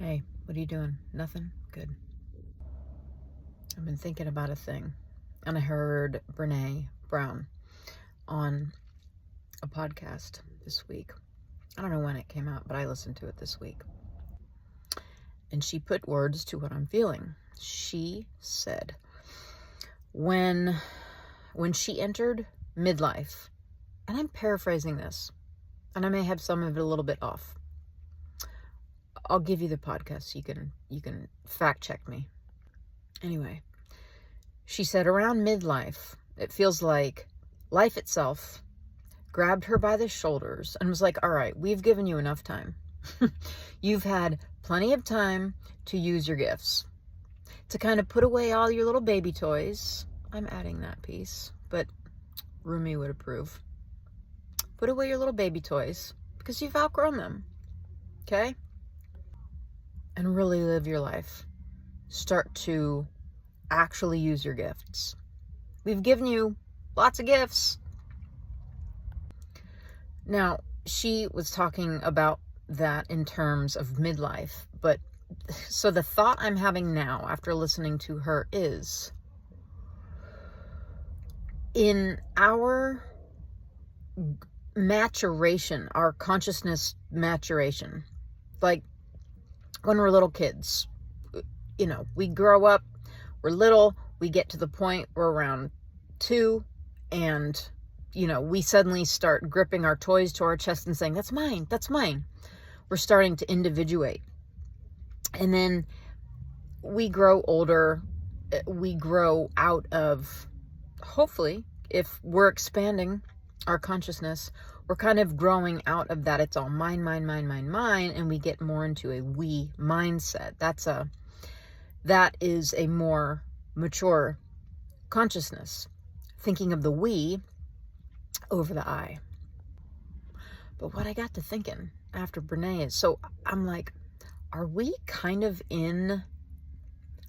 Hey, what are you doing? Nothing? Good. I've been thinking about a thing, and I heard Brene Brown on a podcast this week. I don't know when it came out, but I listened to it this week. And she put words to what I'm feeling. She said, when she entered midlife, and I'm paraphrasing this, and I may have some of it a little bit off. I'll give you the podcast so you can fact check me. Anyway, she said around midlife, it feels like life itself grabbed her by the shoulders and was like, all right, we've given you enough time. You've had plenty of time to use your gifts, to kind of put away all your little baby toys. I'm adding that piece, but Rumi would approve. Put away your little baby toys because you've outgrown them. Okay? And really live your life. Start to actually use your gifts. We've given you lots of gifts. Now, she was talking about that in terms of midlife, but so the thought I'm having now after listening to her is, in our maturation, our consciousness maturation, like when we're little kids, we grow up, we're little, we get to the point we're around 2, and we suddenly start gripping our toys to our chest and saying, that's mine, that's mine. We're starting to individuate. And then we grow older, we grow out of, hopefully, if we're expanding our consciousness, we're kind of growing out of that. It's all mine, mine, mine, mine, mine. And we get more into a we mindset. That is a more mature consciousness, thinking of the we over the I. But what I got to thinking after Brene is, so I'm like, are we kind of in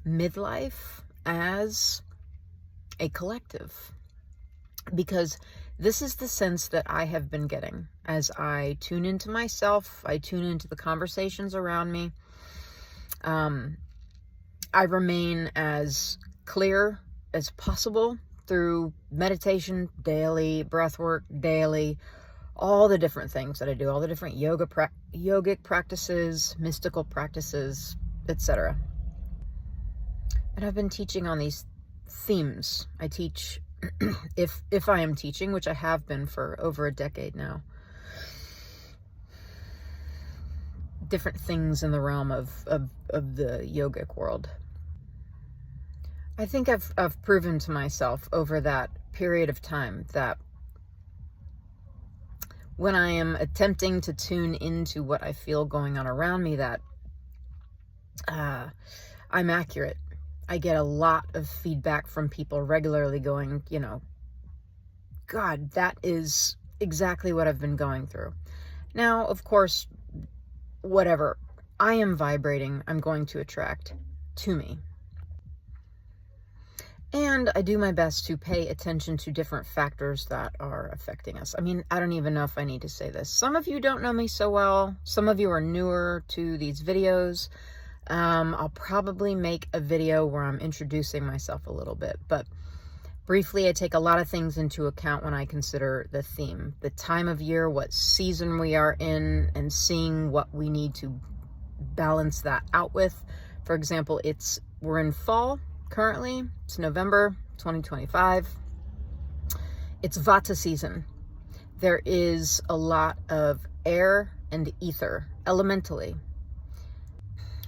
midlife as a collective? Because this is the sense that I have been getting as I tune into myself, I tune into the conversations around me. I remain as clear as possible through meditation daily, breath work daily, all the different things that I do, all the different yogic practices, mystical practices, etc. And I've been teaching on these themes. I teach, if I am teaching, which I have been for over a decade now, different things in the realm of the yogic world. I think I've proven to myself over that period of time that when I am attempting to tune into what I feel going on around me, that I'm accurate. I get a lot of feedback from people regularly going, God, that is exactly what I've been going through. Now, of course, whatever I am vibrating, I'm going to attract to me. And I do my best to pay attention to different factors that are affecting us. I mean, I don't even know if I need to say this. Some of you don't know me so well. Some of you are newer to these videos. I'll probably make a video where I'm introducing myself a little bit. But briefly, I take a lot of things into account when I consider the theme. The time of year, what season we are in, and seeing what we need to balance that out with. For example, we're in fall. Currently, it's November 2025. It's Vata season. There is a lot of air and ether, elementally.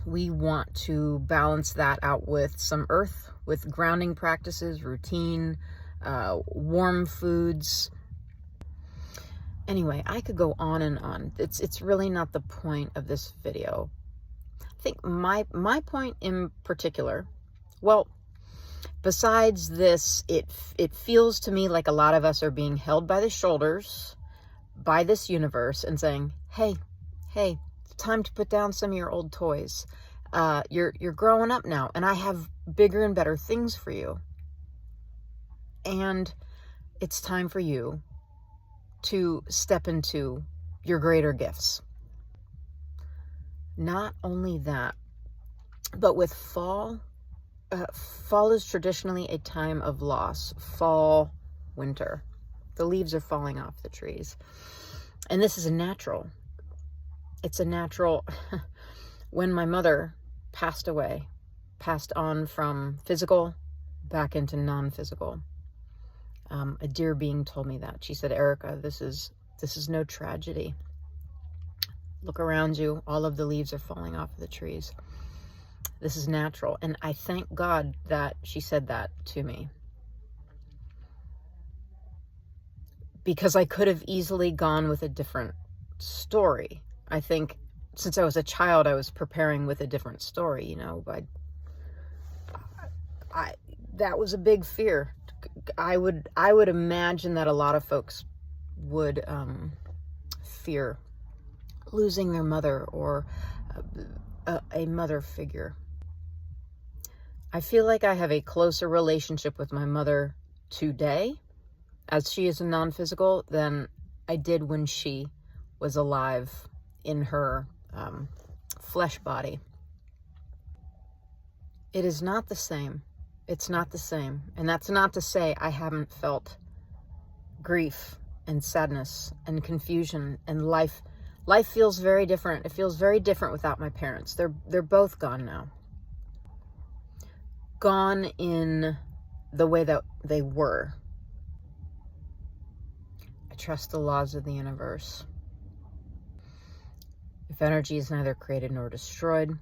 We want to balance that out with some earth, with grounding practices, routine, warm foods. Anyway, I could go on and on. It's really not the point of this video. I think my point in particular, well, besides this, it feels to me like a lot of us are being held by the shoulders by this universe and saying, hey, it's time to put down some of your old toys. You're growing up now, and I have bigger and better things for you. And it's time for you to step into your greater gifts. Not only that, but with fall, fall is traditionally a time of loss. Fall, winter. The leaves are falling off the trees. And this is a natural. It's a natural. When my mother passed away, passed on from physical back into non-physical, a dear being told me that. She said, Erica, this is no tragedy. Look around you. All of the leaves are falling off of the trees. This is natural. And I thank God that she said that to me. Because I could have easily gone with a different story. I think since I was a child, I was preparing with a different story, you know, but that was a big fear. I would imagine that a lot of folks would fear losing their mother or a mother figure. I feel like I have a closer relationship with my mother today, as she is a non-physical, than I did when she was alive in her flesh body. It is not the same. It's not the same. And that's not to say I haven't felt grief and sadness and confusion, and life feels very different. It feels very different without my parents. They're both gone now. Gone in the way that they were. I trust the laws of the universe. If energy is neither created nor destroyed,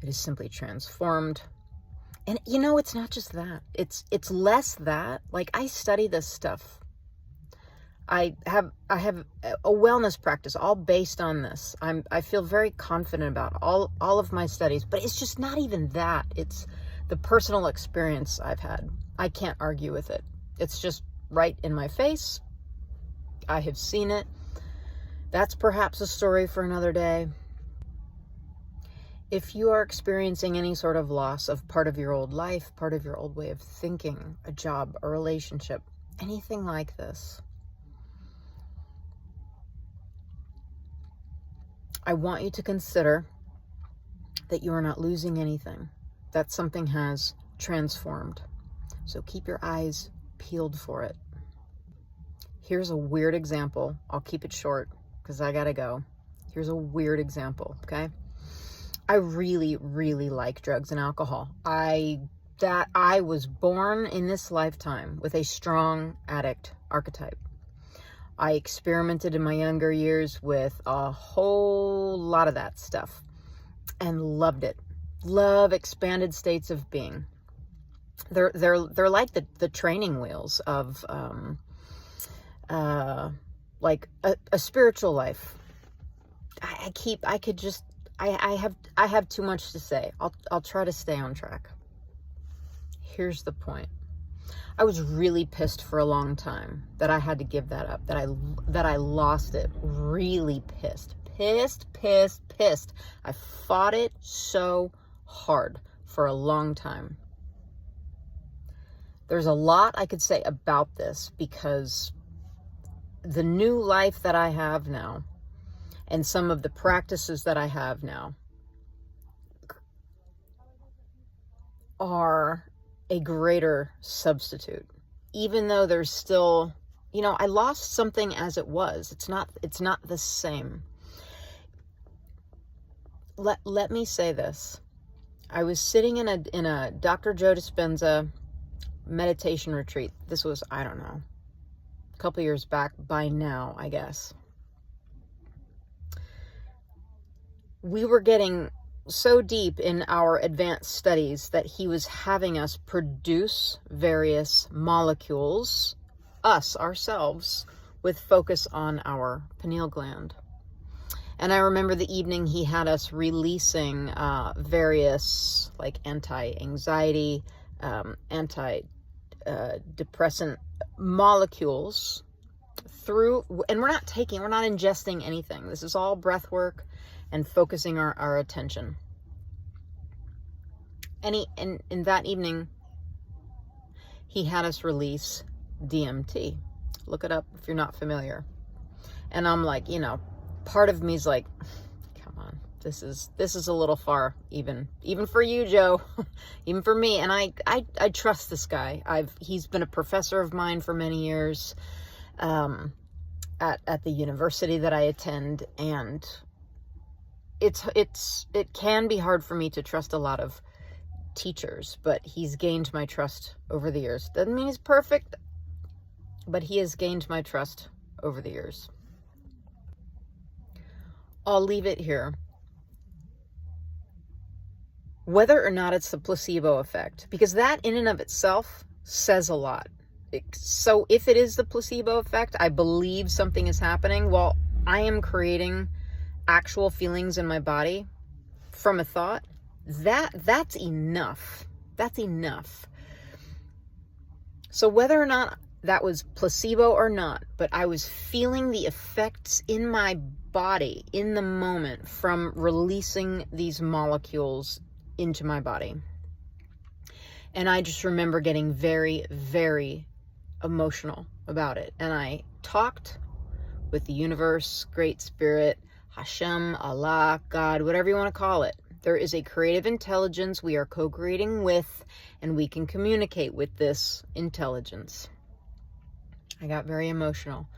it is simply transformed. And you know, it's not just that. It's less that. Like, I study this stuff. I have a wellness practice all based on this. I feel very confident about all of my studies, but it's just not even that. It's the personal experience I've had. I can't argue with it. It's just right in my face. I have seen it. That's perhaps a story for another day. If you are experiencing any sort of loss of part of your old life, part of your old way of thinking, a job, a relationship, anything like this, I want you to consider that you are not losing anything, that something has transformed. So keep your eyes peeled for it. Here's a weird example. I'll keep it short because I gotta go. Here's a weird example, okay? I really, really like drugs and alcohol. I was born in this lifetime with a strong addict archetype. I experimented in my younger years with a whole lot of that stuff and loved it. Love expanded states of being. They're like the training wheels of like a spiritual life. I have too much to say. I'll try to stay on track. Here's the point. I was really pissed for a long time that I had to give that up, that I lost it. Really pissed. I fought it so hard for a long time. There's a lot I could say about this, because the new life that I have now and some of the practices that I have now are a greater substitute. Even though there's still, you know, I lost something as it was. It's not the same. Let me say this. I was sitting in a Dr. Joe Dispenza meditation retreat. This was, I don't know, a couple years back by now, I guess. We were getting so deep in our advanced studies that he was having us produce various molecules, ourselves, with focus on our pineal gland. And I remember the evening he had us releasing various like anti-anxiety, anti-depressant molecules through, and we're not ingesting anything. This is all breath work and focusing our attention. And in that evening, he had us release DMT. Look it up if you're not familiar. And I'm like, you know, part of me's like, This is a little far, even for you, Joe, even for me. And I trust this guy. He's been a professor of mine for many years, at the university that I attend, and it can be hard for me to trust a lot of teachers, but he's gained my trust over the years. Doesn't mean he's perfect, but he has gained my trust over the years. I'll leave it here. Whether or not it's the placebo effect, because that in and of itself says a lot. So if it is the placebo effect, I believe something is happening while I am creating actual feelings in my body from a thought. That's enough. That's enough. So whether or not that was placebo or not, but I was feeling the effects in my body in the moment from releasing these molecules into my body. And I just remember getting very, very emotional about it. And I talked with the universe, Great Spirit, Hashem, Allah, God, whatever you want to call it. There is a creative intelligence we are co-creating with, and we can communicate with this intelligence. I got very emotional.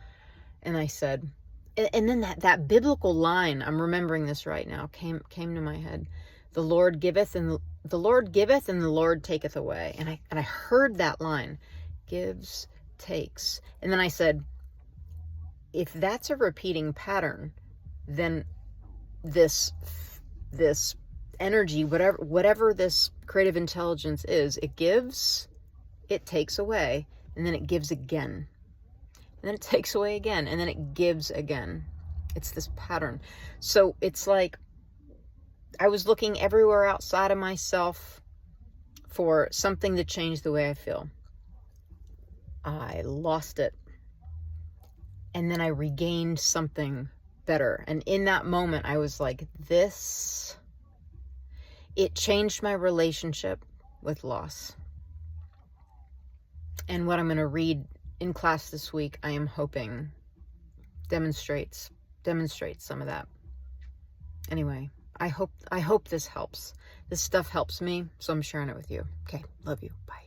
And I said, and then that biblical line, I'm remembering this right now, came to my head. The Lord giveth and the Lord taketh away. And I heard that line, gives, takes. And then I said, if that's a repeating pattern, then this energy, whatever this creative intelligence is, it gives, it takes away, and then it gives again. And then it takes away again, and then it gives again. It's this pattern. So it's like I was looking everywhere outside of myself for something to change the way I feel. I lost it. And then I regained something better. And in that moment, I was like, it changed my relationship with loss. And what I'm going to read in class this week, I am hoping demonstrates some of that. Anyway, I hope this helps. This stuff helps me, so I'm sharing it with you. Okay, love you. Bye.